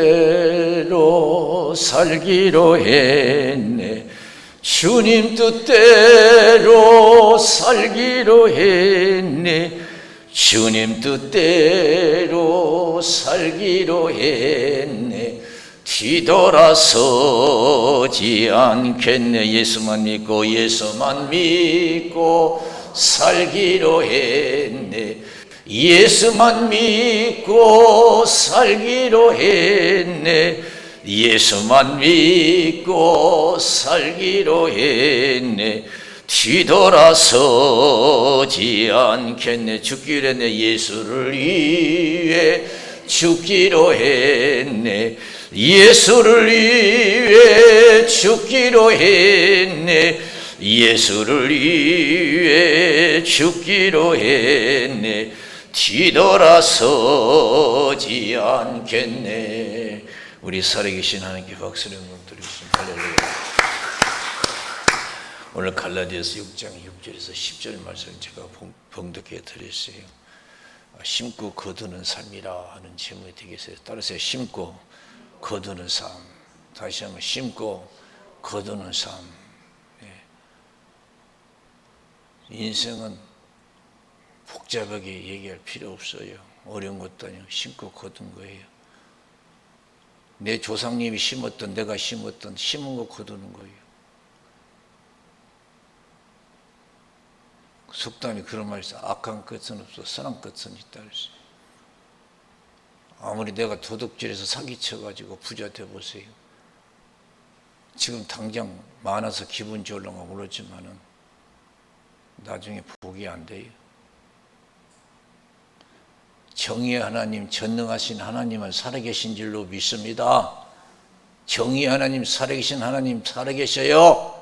뜻대로 살기로 했네. 주님 뜻대로 살기로 했네. 주님 뜻대로 살기로 했네. 뒤돌아서지 않겠네. 예수만 믿고 살기로 했네. 예수만 믿고 살기로 했네. 예수만 믿고 살기로 했네. 뒤돌아서지 않겠네. 죽기로 했네. 예수를 위해 죽기로 했네. 예수를 위해 죽기로 했네. 예수를 위해 죽기로 했네. 뒤돌아서지 않겠네. 우리 살아계신 하나님께 박수를 드리겠습니다. 할렐루야. 오늘 갈라디아서 6장 6절에서 10절 말씀을 제가 봉독해 드렸어요. 심고 거두는 삶이라 하는 제목이 되겠어요. 따라서 심고 거두는 삶. 다시 한번 심고 거두는 삶. 인생은 복잡하게 얘기할 필요 없어요. 어려운 것도 아니고 심고 거둔 거예요. 내 조상님이 심었던, 내가 심었던, 심은 거 거두는 거예요. 속담이 그런 말이 있어요. 악한 끝은 없어, 선한 끝은 있다 그랬어요. 아무리 내가 도둑질해서 사기쳐가지고 부자 돼보세요. 지금 당장 많아서 기분 좋을런가 모르지만은 나중에 복이 안 돼요. 정의의 하나님, 전능하신 하나님은 살아계신 줄로 믿습니다. 정의의 하나님, 살아계신 하나님 살아계셔요.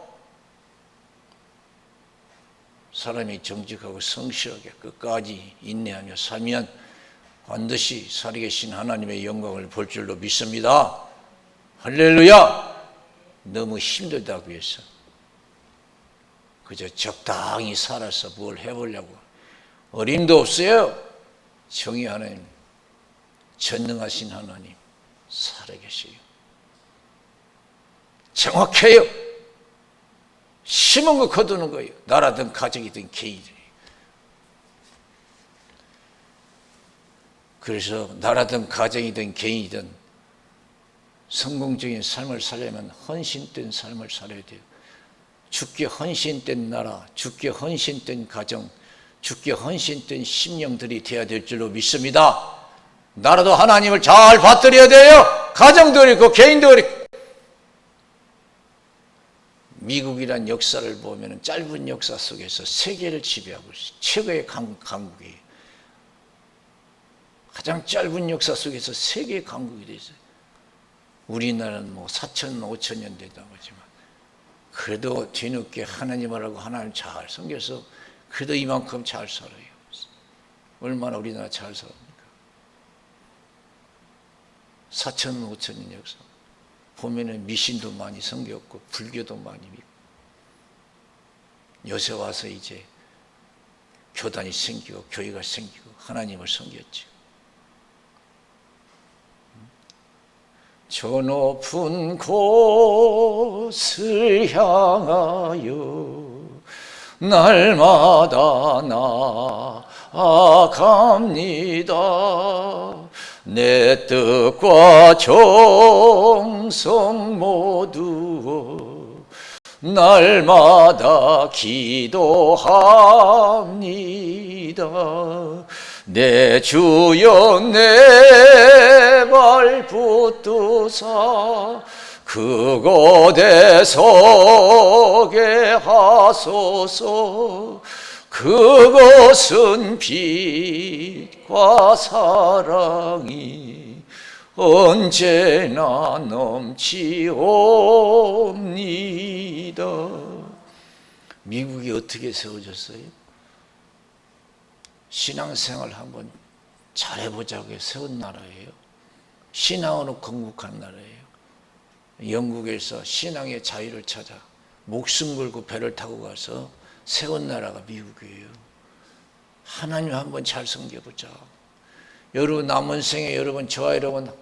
사람이 정직하고 성실하게 끝까지 인내하며 살면 반드시 살아계신 하나님의 영광을 볼 줄로 믿습니다. 할렐루야. 너무 힘들다고 해서 그저 적당히 살아서 뭘 해보려고 어림도 없어요. 정의 하나님, 전능하신 하나님 살아계세요. 정확해요. 심은 거 거두는 거예요. 나라든 가정이든 개인이든. 그래서 나라든 가정이든 개인이든 성공적인 삶을 살려면 헌신된 삶을 살아야 돼요. 주께 헌신된 나라, 주께 헌신된 가정, 주께 헌신된 심령들이 되어야 될 줄로 믿습니다. 나라도 하나님을 잘 받들여야 돼요. 가정도 그렇고 개인도 그렇고. 미국이란 역사를 보면 짧은 역사 속에서 세계를 지배하고 있어요. 최고의 강국이에요. 가장 짧은 역사 속에서 세계의 강국이 되어 있어요. 우리나라는 4천, 5천 년 되다고 하지만 그래도 뒤늦게 하나님을 알고 하나님 잘 섬겨서 그래도 이만큼 잘 살아요. 얼마나 우리나라 잘 살합니까? 4천, 5천 년 역사 보면은 미신도 많이 섬겼고 불교도 많이 믿고 요새 와서 이제 교단이 생기고 교회가 생기고 하나님을 섬겼죠. 저 높은 곳을 향하여 날마다 나아갑니다. 내 뜻과 정성 모두 날마다 기도합니다. 내 주여 내 발 붙드사 그곳에 서게 하소서. 그것은 빛과 사랑이 언제나 넘치옵니다. 미국이 어떻게 세워졌어요? 신앙생활 한번 잘해보자고 세운 나라예요. 신앙으로 건국한 나라예요. 영국에서 신앙의 자유를 찾아 목숨 걸고 배를 타고 가서 세운 나라가 미국이에요. 하나님 한번 잘 섬겨보자. 여러분 남은 생에 여러분 저와 여러분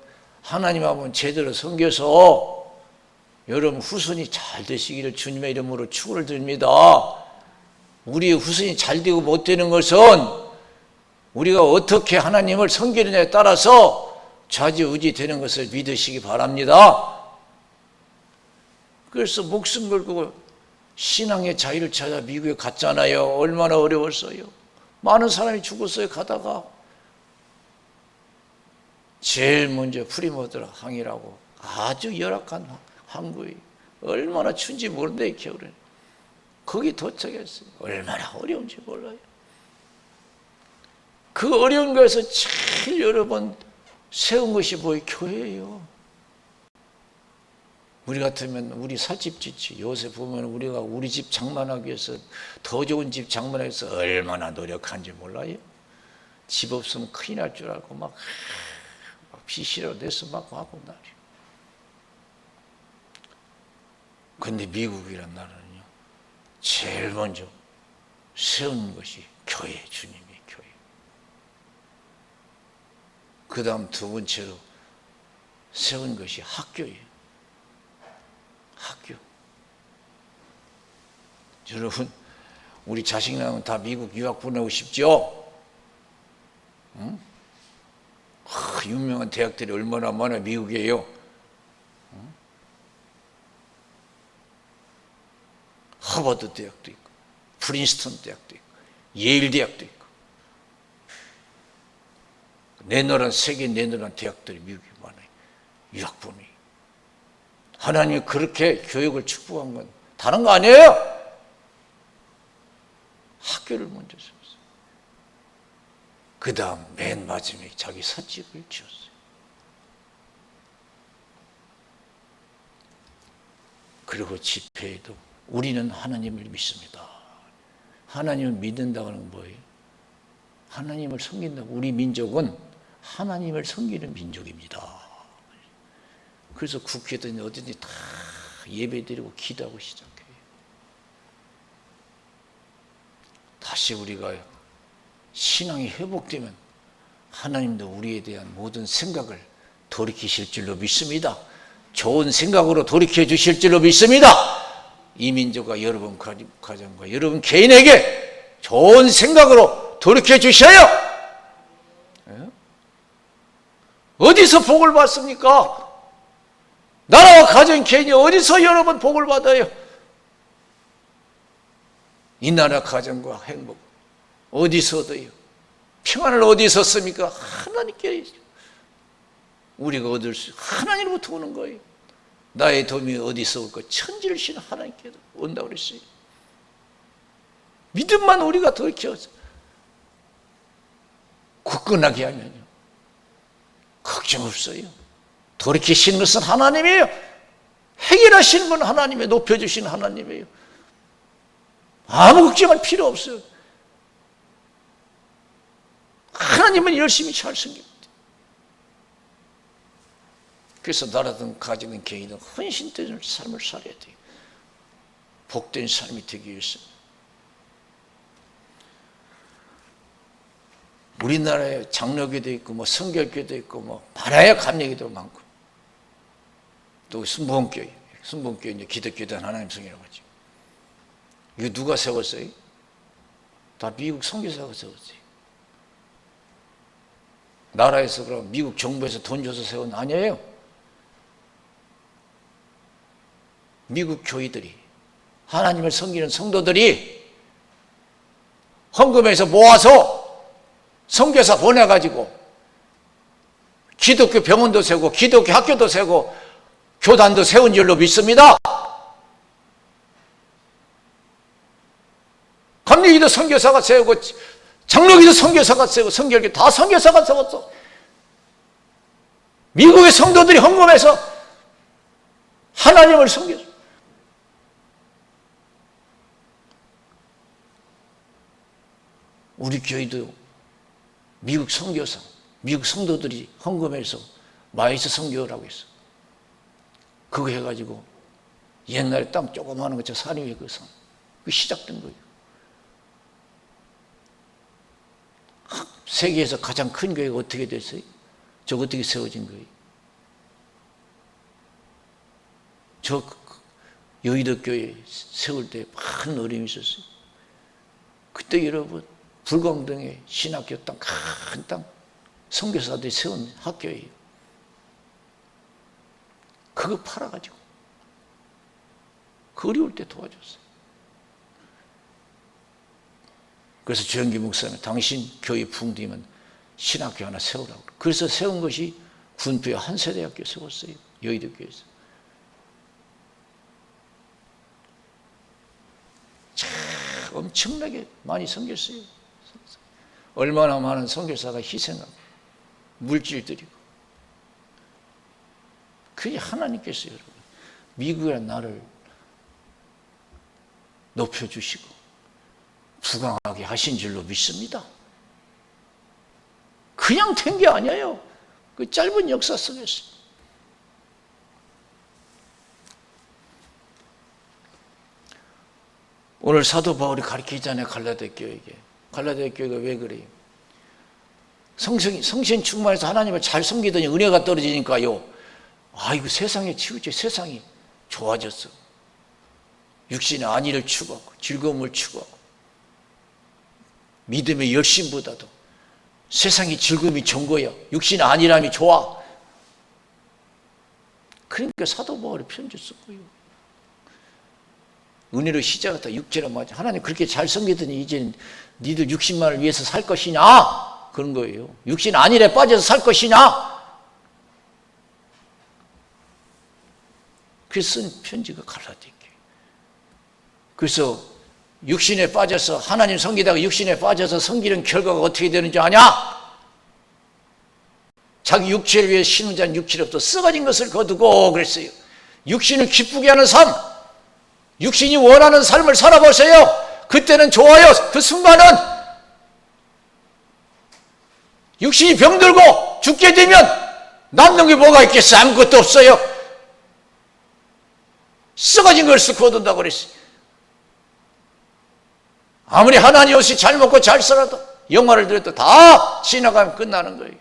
하나님 한번 제대로 섬겨서 여러분 후손이 잘 되시기를 주님의 이름으로 축원을 드립니다. 우리의 후손이 잘 되고 못 되는 것은 우리가 어떻게 하나님을 섬기느냐에 따라서 좌지우지 되는 것을 믿으시기 바랍니다. 그래서 목숨 걸고 신앙의 자유를 찾아 미국에 갔잖아요. 얼마나 어려웠어요. 많은 사람이 죽었어요. 가다가 제일 먼저 프리모드라 항이라고 아주 열악한 항구에 얼마나 춘지 모른데 겨울에 거기 도착했어요. 얼마나 어려운지 몰라요. 그 어려운 거에서 제일 여러 번 세운 것이 뭐예요? 교회예요. 우리 같으면 우리 살집 짓지. 요새 보면 우리가 우리 집 장만하기 위해서 더 좋은 집 장만하기 위해서 얼마나 노력한지 몰라요. 집 없으면 큰일 날 줄 알고 막 빚이라도 내서 막 하고 말이에요. 근데 미국이란 나라는요, 제일 먼저 세운 것이 교회, 주님의 교회. 그 다음 두 번째로 세운 것이 학교예요. 학교. 여러분, 우리 자식 낳으면 다 미국 유학 보내고 싶죠? 응? 유명한 대학들이 얼마나 많아 미국이에요. 응? 하버드 대학도 있고, 프린스턴 대학도 있고, 예일 대학도 있고, 내노란 세계 내노란 대학들이 미국에 많아요. 유학 보내. 하나님이 그렇게 교육을 축복한 건 다른 거 아니에요? 학교를 먼저 세웠어요. 그 다음 맨 마지막에 자기 삿집을 지었어요. 그리고 집회에도 우리는 하나님을 믿습니다. 하나님을 믿는다고 하는 건 뭐예요? 하나님을 섬긴다고. 우리 민족은 하나님을 섬기는 민족입니다. 그래서 국회든 어디든지 다 예배드리고 기도하고 시작해요. 다시 우리가 신앙이 회복되면 하나님도 우리에 대한 모든 생각을 돌이키실 줄로 믿습니다. 좋은 생각으로 돌이켜 주실 줄로 믿습니다. 이 민족과 여러분 가정과 여러분 개인에게 좋은 생각으로 돌이켜 주셔요. 어디서 복을 받습니까? 나라와 가정, 개인이 어디서 여러분 복을 받아요? 이 나라 가정과 행복 어디서 얻어요? 평안을 어디서 씁니까? 하나님께 우리가 얻을 수 하나님으로부터 오는 거예요. 나의 도움이 어디서 올까? 천지를 신 하나님께 온다고 그랬어요. 믿음만 우리가 돌이켜서 굳건하게 하면요, 걱정 없어요. 돌이키시는 것은 하나님이에요. 해결하시는 건 하나님이에요. 높여주시는 하나님이에요. 아무 걱정할 필요 없어요. 하나님은 열심히 잘 섬깁니다. 그래서 나라든 가정든 개인든 헌신된 삶을 살아야 돼요. 복된 삶이 되기 위해서. 우리나라에 장로교도 있고 뭐 성결교도 있고 뭐 많아야 감리교도 많고, 또 순복음교회 이제 기독교단 하나님 성이라고 하죠. 이거 누가 세웠어요? 다 미국 선교사가 세웠어요. 나라에서 그럼 미국 정부에서 돈 줘서 세운 아니에요. 미국 교회들이, 하나님을 섬기는 성도들이 헌금해서 모아서 선교사 보내가지고 기독교 병원도 세우고 기독교 학교도 세우고 교단도 세운 줄로 믿습니다. 감리기도 선교사가 세우고 장로기도 선교사가 세우고 성결교 다 선교사가 세웠어. 미국의 성도들이 헌금해서 하나님을 섬겼어. 우리 교회도 미국 선교사, 미국 성도들이 헌금해서 마이스 선교라고 했어. 그거 해가지고 옛날에 땅 조금 하는 거죠. 산 위에 그 산. 그 시작된 거예요. 세계에서 가장 큰 교회가 어떻게 됐어요? 저거 어떻게 세워진 거예요? 저 여의도 교회 세울 때 많은 어려움이 있었어요. 그때 여러분 불광동에 신학교 땅, 큰 땅, 선교사들이 세운 학교예요. 그거 팔아가지고 그 어려울 때 도와줬어요. 그래서 주영기 목사님, 당신 교회 붕괴면 신학교 하나 세우라고. 그래서 세운 것이 군부의 한세대학교 세웠어요. 여의도 교회에서. 참 엄청나게 많이 섬겼어요. 얼마나 많은 선교사가 희생하고 물질 드리고. 그게 하나님께서 여러분 미국의 나를 높여주시고 부강하게 하신 줄로 믿습니다. 그냥 된 게 아니에요. 그 짧은 역사 속에서. 오늘 사도 바울이 가르치잖아요. 갈라디아 교회에게. 갈라디아 교회가 왜 그래요? 성신 충만해서 하나님을 잘 섬기더니 은혜가 떨어지니까요. 아이고 세상에 치우쳐. 세상이 좋아졌어. 육신의 안위를 추구하고 즐거움을 추구하고 믿음의 열심보다도 세상의 즐거움이 좋은 거야. 육신의 안위람이 좋아. 그러니까 사도 바울이 편지 쓴 거예요. 은혜로 시작했다 육체로 맞아. 하나님 그렇게 잘 섬기더니 이제는 니들 육신만을 위해서 살 것이냐? 그런 거예요. 육신 안일에 빠져서 살 것이냐? 그래서 쓴 편지가 갈라디아. 그래서 육신에 빠져서 하나님 섬기다가 육신에 빠져서 섬기는 결과가 어떻게 되는지 아냐? 자기 육체를 위해 신은 자는 육체로부터 썩어진 것을 거두고 그랬어요. 육신을 기쁘게 하는 삶, 육신이 원하는 삶을 살아보세요. 그때는 좋아요. 그 순간은 육신이 병들고 죽게 되면 남는 게 뭐가 있겠어? 아무것도 없어요. 썩어진 것을 거둔다고 그랬어요. 아무리 하나님 없이 잘 먹고 잘 살아도 영화를 들어도 다 지나가면 끝나는 거예요.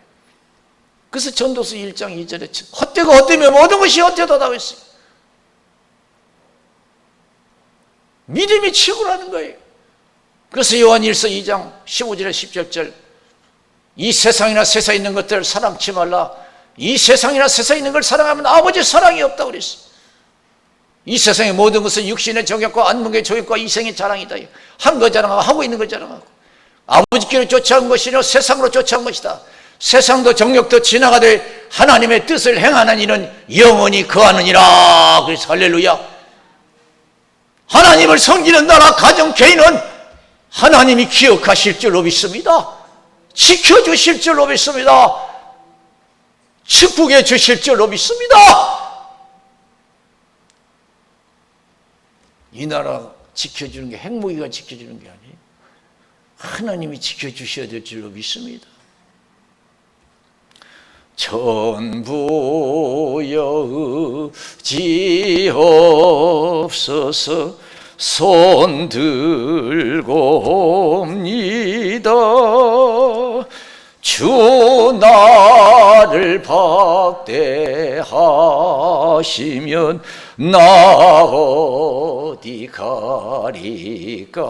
그래서 전도서 1장 2절에 헛되고 헛되면 모든 것이 헛되다고 했어요. 믿음이 최고라는 거예요. 그래서 요한일서 2장 15절에 17절 이 세상이나 세상에 있는 것들을 사랑치 말라. 이 세상이나 세상에 있는 걸 사랑하면 아버지 사랑이 없다고 그랬어요. 이 세상의 모든 것은 육신의 정욕과 안목의 조욕과 이생의 자랑이다. 한 거 자랑하고 하고 있는 거 자랑하고 아버지께로 쫓아온 것이요 세상으로 쫓아온 것이다. 세상도 정욕도 지나가되 하나님의 뜻을 행하는 이는 영원히 거하느니라. 그래서 할렐루야. 하나님을 섬기는 나라 가정 개인은 하나님이 기억하실 줄로 믿습니다. 지켜주실 줄로 믿습니다. 축복해 주실 줄로 믿습니다. 이 나라 지켜주는 게 행복이가 지켜주는 게 아니에요. 하나님이 지켜주셔야 될 줄로 믿습니다. 전부여지옵소서 손 들고 옵니다. 주 나를 박대하시면 나 어디 가리까.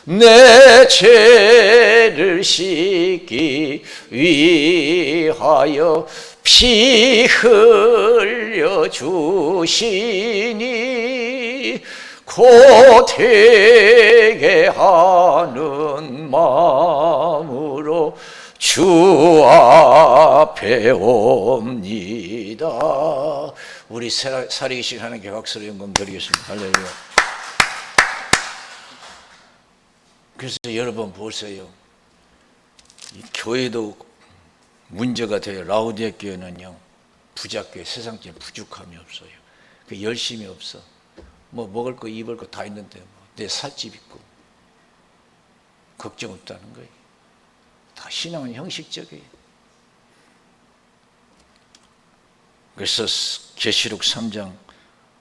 내 죄를 씻기 위하여 피 흘려 주시니 곧 되게 하는 마음으로 주 앞에 옵니다. 우리 살아계신 하나님께 박수로 영광 드리겠습니다. 할렐루야. 그래서 여러분 보세요. 이 교회도 문제가 돼요. 라오디아 교회는요, 부자교회, 세상적인 부족함이 없어요. 그 열심이 없어. 뭐 먹을 거 입을 거 다 있는데 내 살집 있고 걱정 없다는 거예요. 다 신앙은 형식적이에요. 그래서 계시록 3장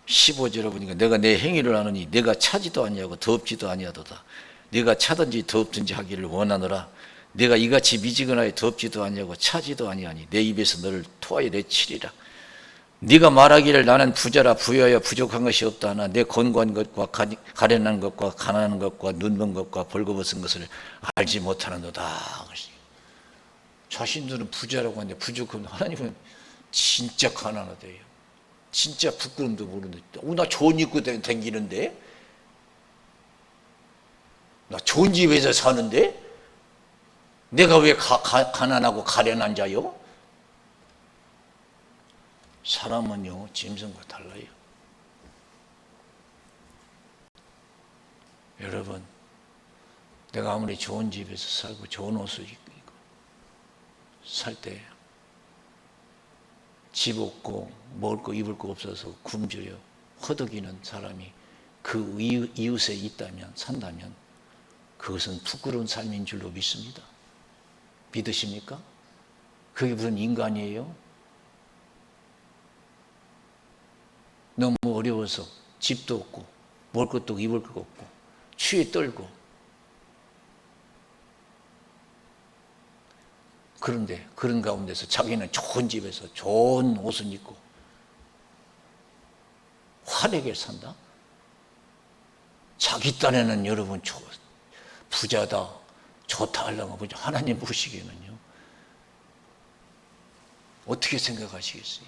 15절에 보니까 내가 내 행위를 아느니 내가 차지도 아니하고 더럽지도 아니하도다. 네가 차든지 더럽든지 하기를 원하노라. 네가 이같이 미지근하여 더럽지도 아니하고 차지도 아니하니 내 입에서 너를 토하여 내치리라. 네가 말하기를 나는 부자라 부여하여 부족한 것이 없다 하나 내 권고한 것과 가련한 것과 가난한 것과 눈먼 것과 벌거벗은 것을 알지 못하는도다. 자신들은 부자라고 하는데 부족한, 하나님은 진짜 가난하대요. 진짜 부끄럼도 모르는데 나 좋은 입고 다니는데, 나 좋은 집에서 사는데 내가 왜 가난하고 가련한 자요? 사람은요 짐승과 달라요. 여러분, 내가 아무리 좋은 집에서 살고 좋은 옷을 입고 살 때 집 없고 먹을 거 입을 거 없어서 굶주려 허덕이는 사람이 그 이웃에 있다면, 산다면 그것은 부끄러운 삶인 줄로 믿습니다. 믿으십니까? 그게 무슨 인간이에요? 너무 어려워서 집도 없고 먹을 것도 입을 것 없고 추위에 떨고, 그런데 그런 가운데서 자기는 좋은 집에서 좋은 옷을 입고 화려하게 산다? 자기 딴에는 여러분 부자다 좋다 하려고 보죠. 하나님 보시기에는요 어떻게 생각하시겠어요?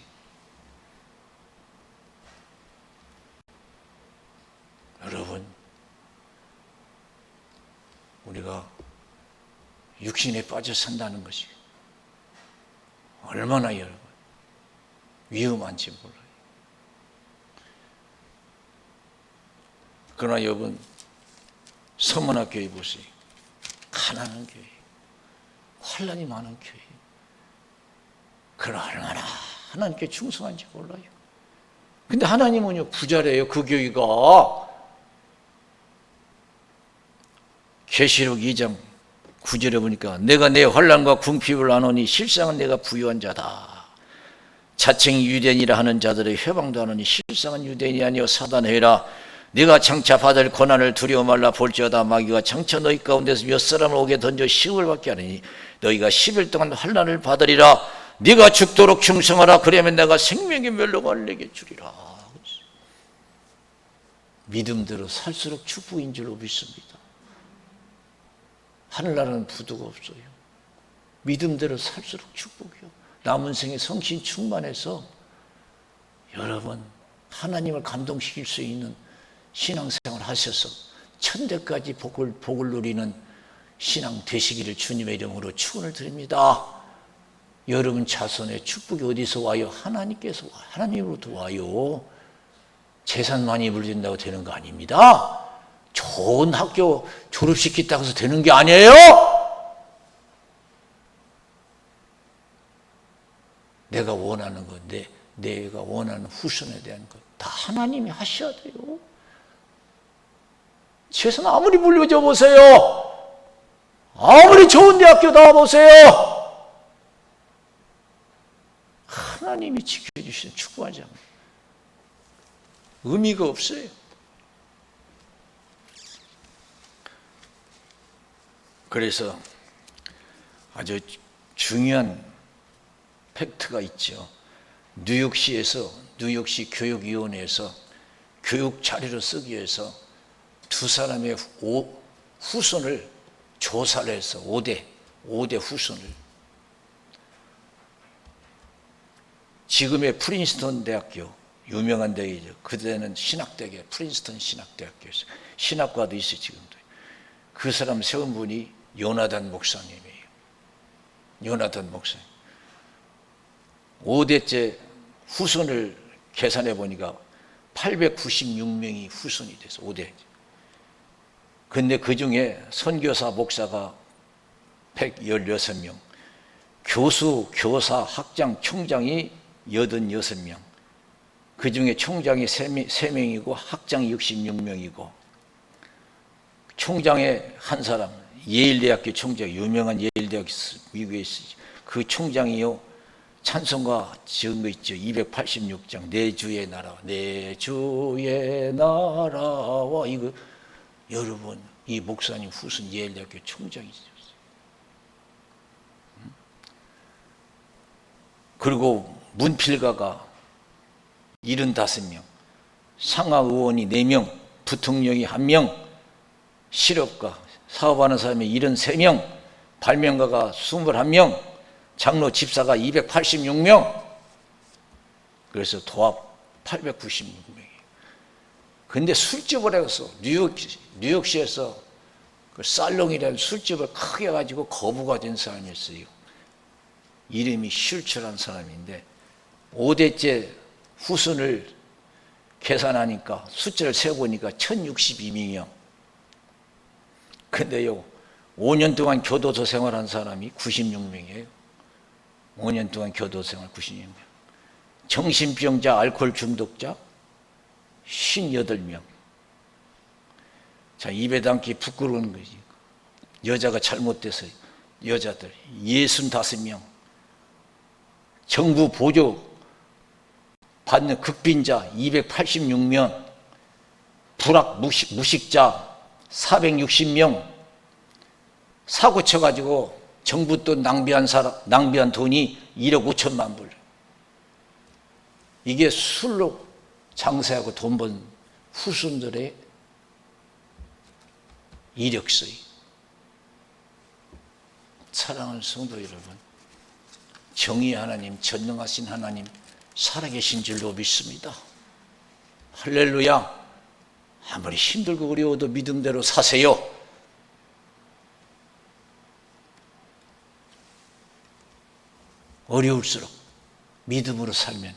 여러분, 우리가 육신에 빠져 산다는 것이 얼마나 여러분 위험한지 몰라요. 그러나 여러분, 서문화 교회 보세요. 가난한 교회, 환난이 많은 교회. 그러나 얼마나 하나님께 충성한지 몰라요. 근데 하나님은요 부자래요. 그 교회가 계시록 2장 9절에 보니까 내가 내 환난과 궁핍을 아노니 실상은 내가 부유한 자다. 자칭 유대인이라 하는 자들의 회방도 하노니 실상은 유대인이 아니요 사단회라. 네가 장차 받을 고난을 두려워 말라. 볼지어다 마귀가 장차 너희 가운데서 몇 사람을 오게 던져 시험을 받게 하느니 너희가 10일 동안 환난을 받으리라. 네가 죽도록 충성하라. 그러면 내가 생명의 멸로가 내게 주리라. 믿음대로 살수록 축복인 줄로 믿습니다. 하늘나라는 부도가 없어요. 믿음대로 살수록 축복이요. 남은 생에 성신 충만해서 여러분 하나님을 감동시킬 수 있는 신앙생활 하셔서 천대까지 복을 누리는 신앙 되시기를 주님의 이름으로 축원을 드립니다. 여러분 자손의 축복이 어디서 와요? 하나님께서 와요. 하나님으로부터 와요. 재산 많이 불린다고 되는 거 아닙니다. 좋은 학교 졸업시켰다고 해서 되는 게 아니에요. 내가 원하는 것, 내가 원하는 후손에 대한 것 다 하나님이 하셔야 돼요. 재산 아무리 물려줘 보세요. 아무리 좋은 대학교 나와보세요. 하나님이 지켜주시는 축복하지 않아요. 의미가 없어요. 그래서 아주 중요한 팩트가 있죠. 뉴욕시 교육위원회에서 교육 자료를 쓰기 위해서 두 사람의 후손을 조사를 해서 5대 후손을, 지금의 프린스턴 대학교 유명한 대학이죠. 그때는 신학대학이에요. 프린스턴 신학대학교에서 신학과도 있어요. 지금도. 그 사람 세운 분이 요나단 목사님이에요. 요나단 목사님. 5대째 후손을 계산해 보니까 896명이 후손이 돼서 5대. 근데 그 중에 선교사, 목사가 116명, 교수, 교사, 학장, 총장이 86명, 그 중에 총장이 3명이고 학장이 66명이고, 총장의 한 사람, 예일대학교 총장, 유명한 예일대학 미국에 있으죠. 그 총장이요, 찬송가 지은 거 있죠. 286장, 내 주의 나라와, 내 주의 나라와. 이거 여러분, 이 목사님 후손 예일대학교 총장이죠. 그리고 문필가가 75명, 상하의원이 4명, 부통령이 1명, 실업가, 사업하는 사람이 73명, 발명가가 21명, 장로 집사가 286명, 그래서 도합 896명이에요. 근데 술집을 해서 뉴욕시에서 그 살롱이라는 술집을 크게 가지고 거부가 된 사람이었어요. 이름이 슐츠라는 사람인데 5대째 후순을 계산하니까 숫자를 세어보니까 1062명이요. 근데요 5년 동안 교도소 생활한 사람이 96명이에요. 5년 동안 교도소 생활 96명. 정신병자, 알코올 중독자 58명. 자, 입에 담기 부끄러운 거지. 여자가 잘못돼서 여자들 65명. 정부 보조 받는 극빈자 286명, 불악 무식자 460명, 사고 쳐가지고 정부 돈 낭비한 돈이 1억 5천만 불. 이게 술로 장사하고 돈 번 후손들의 이력서예요. 사랑하는 성도 여러분, 정의의 하나님, 전능하신 하나님 살아계신 줄로 믿습니다. 할렐루야. 아무리 힘들고 어려워도 믿음대로 사세요. 어려울수록 믿음으로 살면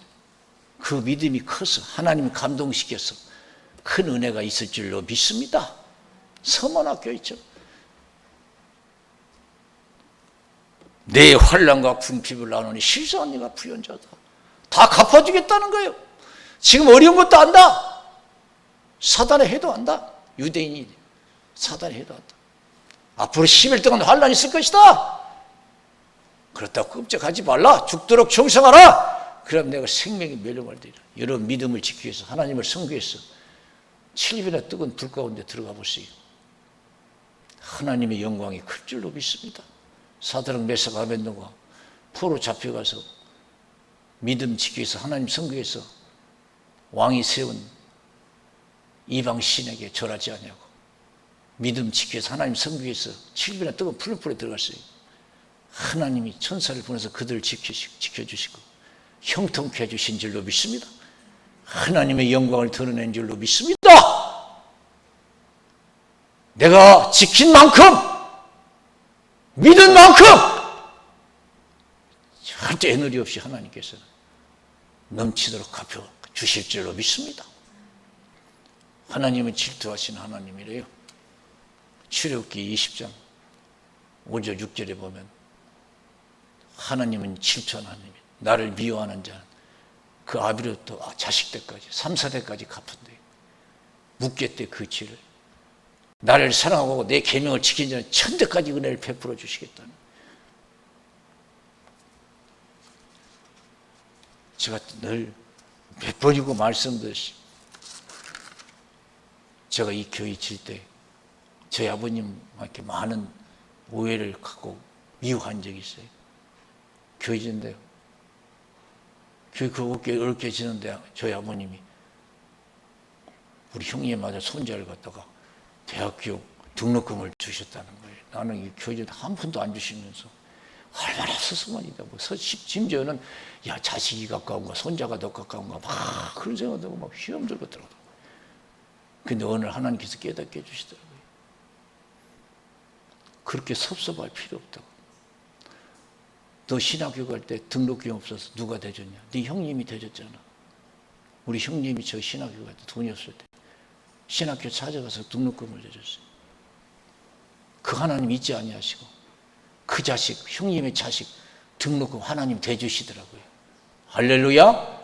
그 믿음이 커서 하나님 감동시켜서 큰 은혜가 있을 줄로 믿습니다. 서문학교 있죠. 내 환난과 궁핍을 나누니 실수한 네가 부연자다. 다 갚아주겠다는 거예요. 지금 어려운 것도 안다. 사단의 해도 안다. 유대인이 사단의 해도 안다. 앞으로 10일 동안 환난이 있을 것이다. 그렇다고 끔찍하지 말라. 죽도록 충성하라. 그럼 내가 생명이 멸망할 때이라. 여러분 믿음을 지키기 위해서 하나님을 섬기기 위해서 7일이나 뜨거운 불 가운데 들어가 보세요. 하나님의 영광이 클 줄로 믿습니다. 사드락 메삭 아벤노가 포로 잡혀가서 믿음 지키기 위해서 하나님 섬기기 위해서 왕이 세운 이방 신에게 절하지 아니하고 믿음 지키기 위해서 하나님 섬기기 위해서 7일이나 뜨거운 풀불에 들어갔어요. 하나님이 천사를 보내서 그들을 지켜주시고 형통케 해주신 줄로 믿습니다. 하나님의 영광을 드러낸 줄로 믿습니다. 내가 지킨 만큼, 믿은 만큼 절대 애누리 없이 하나님께서는 넘치도록 갚여 주실 줄로 믿습니다. 하나님은 질투하신 하나님이래요. 출애굽기 20장 5절 6절에 보면 하나님은 질투하는 하나님이에요. 나를 미워하는 자는 그 아비로부터 자식 때까지 3, 4대까지 갚은대요. 묻겠대 그 죄를. 나를 사랑하고 내 계명을 지킨 자는 천대까지 은혜를 베풀어 주시겠다는. 제가 늘 몇 번이고 말씀드렸어요. 제가 이 교회 질 때 저희 아버님한테 많은 오해를 갖고 미워한 적이 있어요. 교회 지는데요. 교회 그렇게 어렵게 지는데 저희 아버님이 우리 형님마다 손자를 갖다가 대학교 등록금을 주셨다는 거예요. 나는 이 교회에 한 푼도 안 주시면서 얼마나 스스만이다. 뭐 심지어는 야 자식이 가까운가 손자가 더 가까운가 막 그런 생각하고 막 시험 들고 들어가고. 근데 오늘 하나님께서 깨닫게 해주시더라고요. 그렇게 섭섭할 필요 없다고. 너 신학교 갈 때 등록금 없어서 누가 대줬냐? 네 형님이 대줬잖아. 우리 형님이 저 신학교 갈 때 돈이 없을 때 신학교 찾아가서 등록금을 대줬어요. 그 하나님 잊지 아니하시고 그 자식, 형님의 자식 등록금 하나님 대주시더라고요. 할렐루야.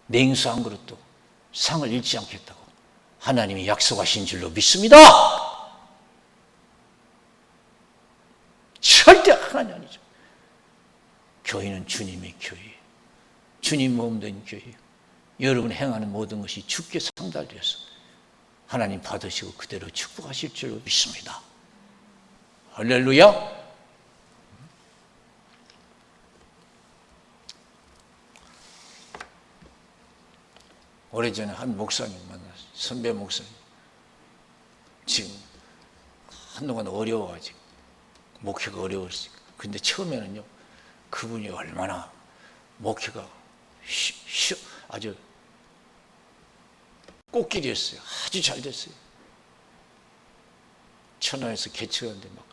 냉수 한 그릇도 상을 잃지 않겠다고 하나님이 약속하신 줄로 믿습니다. 절대 하나님 아니죠. 교회는 주님의 교회예요. 주님 몸된 교회예요. 여러분 행하는 모든 것이 주께 상달되어서 하나님 받으시고 그대로 축복하실 줄로 믿습니다. 할렐루야. 오래전에 한 목사님 만났어요. 선배 목사님. 지금 한동안 어려워가지고 목회가 어려웠으니까. 근데 처음에는요, 그분이 얼마나 목회가 아주 꽃길이었어요. 아주 잘 됐어요. 천하에서 개척하는데 막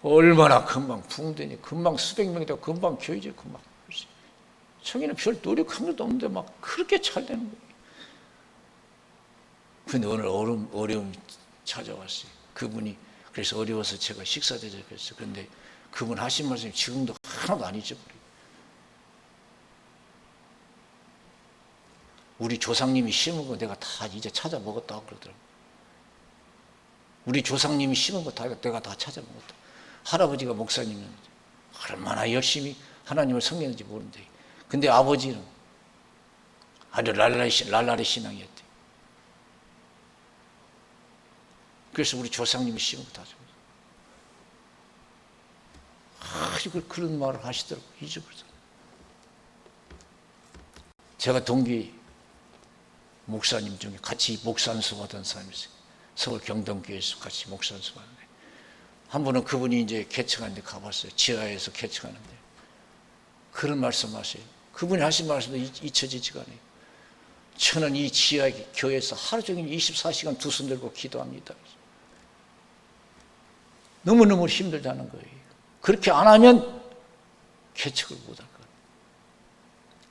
얼마나 금방 붕대니 금방 수백 명이 되고 금방 교회지 금방. 청이는 별 노력한 것도 없는데 막 그렇게 잘 되는 거예요. 근데 오늘 어려움이 찾아왔어요. 그분이 그래서 어려워서 제가 식사 대접했어요. 그런데 그분 하신 말씀이 지금도 하나도 안 잊어버려요. 우리 조상님이 심은 거 내가 다 이제 찾아 먹었다고 그러더라고요. 우리 조상님이 심은 거 내가 다 찾아 먹었다. 할아버지가 목사님은 얼마나 열심히 하나님을 섬겼는지 모르는데, 근데 아버지는 아주 랄랄의 신앙이었대. 그래서 우리 조상님이 심은 거 다 줍니다. 아주 그런 말을 하시더라고요. 잊어버렸어요. 제가 동기 목사님 중에 같이 목산수 하던 사람이 있어요. 서울 경동교회에서 같이 목산수 하는데, 한 분은 그분이 이제 개척하는 데 가봤어요. 지하에서 개척하는데. 그런 말씀 하세요. 그분이 하신 말씀도 잊혀지지가 않아요. 저는 이 지하 교회에서 하루 종일 24시간 두 손 들고 기도합니다. 너무너무 힘들다는 거예요. 그렇게 안 하면 개척을 못 할 거예요.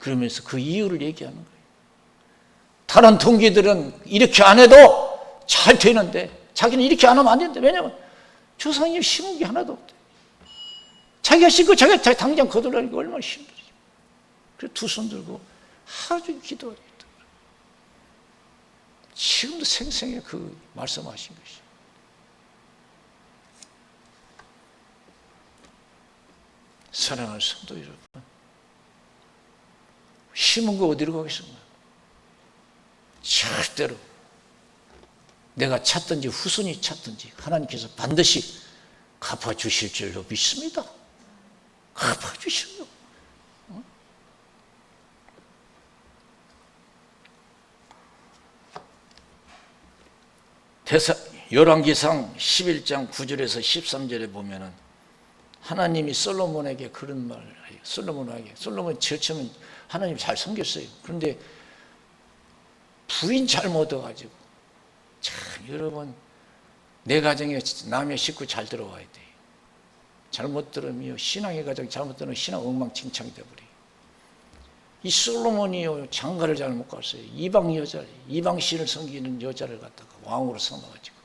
그러면서 그 이유를 얘기하는 거예요. 다른 동기들은 이렇게 안 해도 잘 되는데 자기는 이렇게 안 하면 안 된다. 왜냐하면 조상님 심은 게 하나도 없대. 자기가 심고 자기가 당장 거둘러니까 얼마나 힘들지. 그래서 두 손 들고 하루 종일 기도하겠다. 지금도 생생히 그 말씀하신 것이. 사랑하는 성도 여러분, 심은 거 어디로 가겠습니까? 절대로 내가 찾든지 후손이 찾든지 하나님께서 반드시 갚아주실 줄로 믿습니다. 갚아주실로. 열왕기상 11장 9절에서 13절에 보면은 하나님이 솔로몬에게 그런 말을 해요. 솔로몬이 제일 처음에 하나님 잘 섬겼어요. 그런데 부인 잘못 얻어가지고, 참 여러분, 내 가정에 남의 식구 잘 들어와야 돼. 잘못 들으면 신앙의 가정 잘못 들으면 신앙 엉망진창이 돼버려요. 이 솔로몬이요, 장가를 잘못 갔어요. 이방 신을 섬기는 여자를 갖다가 왕으로 삼아가지고,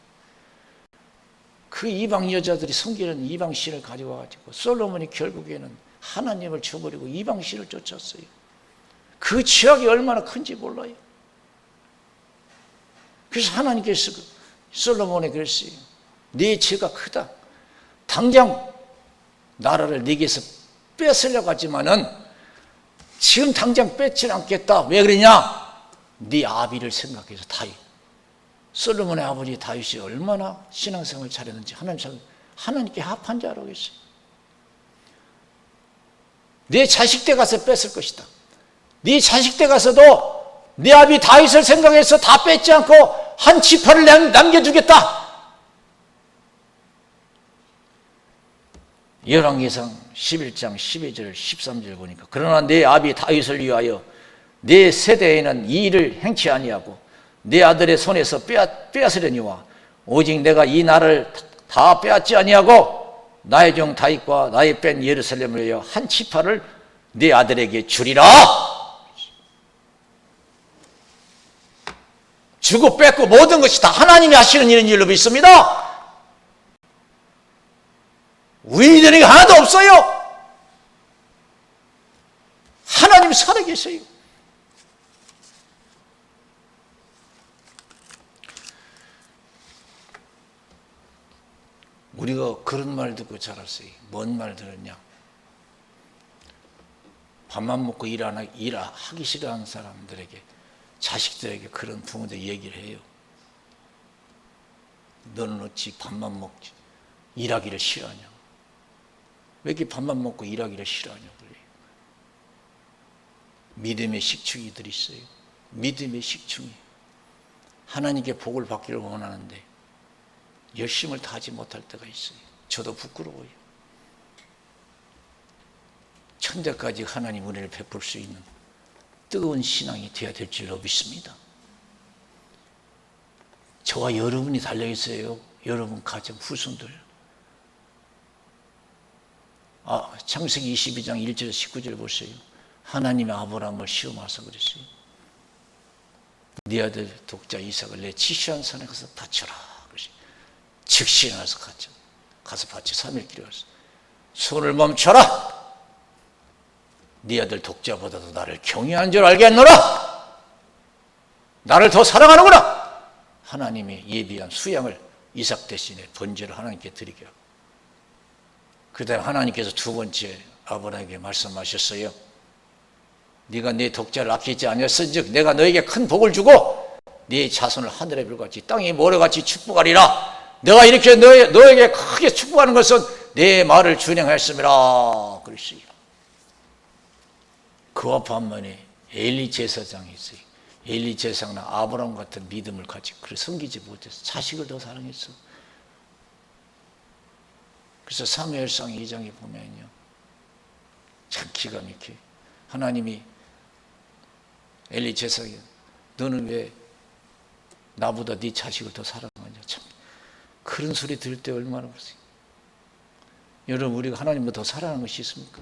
그 이방 여자들이 섬기는 이방 신을 가지고 와가지고 솔로몬이 결국에는 하나님을 저버리고 이방 신을 쫓았어요. 그 죄악이 얼마나 큰지 몰라요. 그래서 하나님께서 솔로몬에게 그랬어요. 네 죄가 크다. 당장 나라를 네게서 뺏으려고 하지만은 지금 당장 뺏지는 않겠다. 왜 그러냐? 네 아비를 생각해서 다윗. 솔로몬의 아버지 다윗이 얼마나 신앙생활을 잘했는지 하나님께 합한 줄 알겠어요. 네 자식 때 가서 뺏을 것이다. 네 자식 때 가서도 네 아비 다윗을 생각해서 다 뺏지 않고 한 지파를 남겨두겠다. 열왕기상 11장 12절 13절 보니까 그러나 내 아비 다윗을 위하여 내 세대에는 이 일을 행치 아니하고 내 아들의 손에서 빼앗으려니와 오직 내가 이 나라를 다 빼앗지 아니하고 나의 종 다윗과 나의 뺀 예루살렘을 위하여 한 지파를 내 아들에게 주리라. 주고 뺏고 모든 것이 다 하나님이 하시는 일인 줄로 믿습니다. 우리 되는 게 하나도 없어요. 하나님 살아계세요. 우리가 그런 말 듣고 자랐어요. 뭔 말 들었냐? 밥만 먹고 일하기 싫어하는 사람들에게, 자식들에게 그런 부모들 얘기를 해요. 너는 어찌 밥만 먹지 일하기를 싫어하냐? 왜 이렇게 밥만 먹고 일하기를 싫어하냐? 그래요. 믿음의 식충이들이 있어요. 믿음의 식충이 하나님께 복을 받기를 원하는데 열심을 다하지 못할 때가 있어요. 저도 부끄러워요. 천대까지 하나님 은혜를 베풀 수 있는 뜨거운 신앙이 되어야 될 줄로 믿습니다. 저와 여러분이 달려있어요. 여러분 가정 후손들. 창세기 22장 1절 19절 보세요. 하나님의 아브라함을 시험하사 그랬어요. 네 아들 독자 이삭을 내 지시한 산에 가서 바쳐라. 즉시 일어나서 가서 바쳐 3일길에 가서 손을 멈춰라. 네 아들 독자보다도 나를 경외한 줄 알겠노라. 나를 더 사랑하는구나. 하나님이 예비한 수양을 이삭 대신에 번제를 하나님께 드리게 하고, 그 다음에 하나님께서 두 번째 아브라함에게 말씀하셨어요. 네가 네 독자를 아끼지 아니었은즉 내가 너에게 큰 복을 주고 네 자손을 하늘의 별같이 땅의 모래같이 축복하리라. 내가 이렇게 너에게 크게 축복하는 것은 내 말을 준행하였음이라 그랬어요. 그와 반면에 엘리 제사장이 있어요. 엘리 제사장은 아브라함 같은 믿음을 가지고 그를 섬기지 못해서 자식을 더 사랑했어. 그래서 사무엘상 2장에 보면요, 참 기가 막히게 하나님이 엘리 제사장이 너는 왜 나보다 네 자식을 더 사랑하냐. 참 그런 소리 들을 때 얼마나 그러세요. 여러분, 우리가 하나님보다 더 사랑하는 것이 있습니까?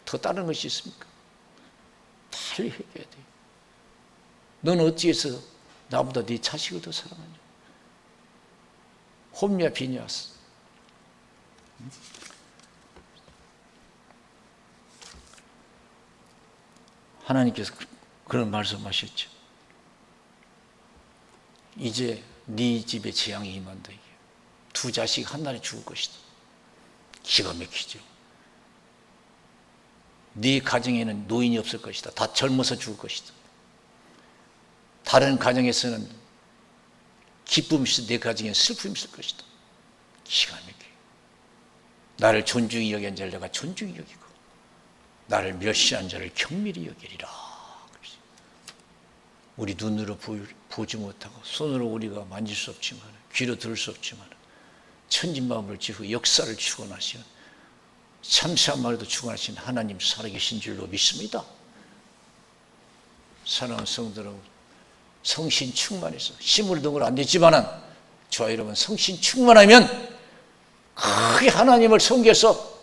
더 다른 것이 있습니까? 빨리 회개해야 돼요. 너는 어찌해서 나보다 네 자식을 더 사랑하냐. 홈냐 비냐스. 하나님께서 그런 말씀하셨죠. 이제 네 집에 재앙이 임한다. 이게 두 자식 한 날에 죽을 것이다. 기가 막히죠. 네 가정에는 노인이 없을 것이다. 다 젊어서 죽을 것이다. 다른 가정에서는 기쁨이 있어 내 가정에는 슬픔이 있을 것이다. 기가 막히게. 나를 존중히 여긴 자를 내가 존중히 여기고 나를 멸시한 자를 경밀히 여기리라. 우리 눈으로 보지 못하고 손으로 우리가 만질 수 없지만 귀로 들을 수 없지만 천진만물을 지고 역사를 주관하시는 참새한 마리도 주관하시는 하나님 살아계신 줄로 믿습니다. 사랑하는 성도 여러분, 성신 충만해서 힘으로 든 건 안 되지만은 저와 여러분 성신 충만하면 크게 하나님을 섬겨서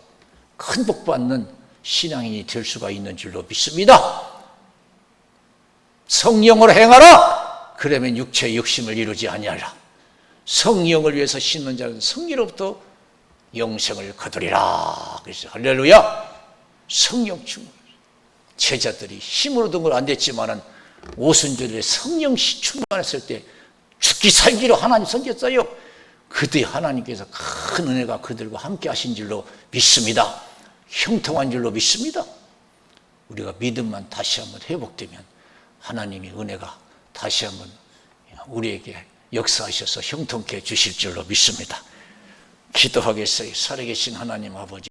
큰 복 받는 신앙인이 될 수가 있는 줄로 믿습니다. 성령으로 행하라. 그러면 육체의 욕심을 이루지 아니하라. 성령을 위해서 신는 자는 성령으로부터 영생을 거두리라. 그래서 할렐루야. 성령 충만. 제자들이 힘으로 든 건 안 됐지만은 오순절에 성령 충만했을 때 죽기 살기로 하나님 섬겼어요. 그때 하나님께서 큰 은혜가 그들과 함께 하신 줄로 믿습니다. 형통한 줄로 믿습니다. 우리가 믿음만 다시 한번 회복되면 하나님의 은혜가 다시 한번 우리에게 역사하셔서 형통케 해주실 줄로 믿습니다. 기도하겠어요. 살아계신 하나님 아버지,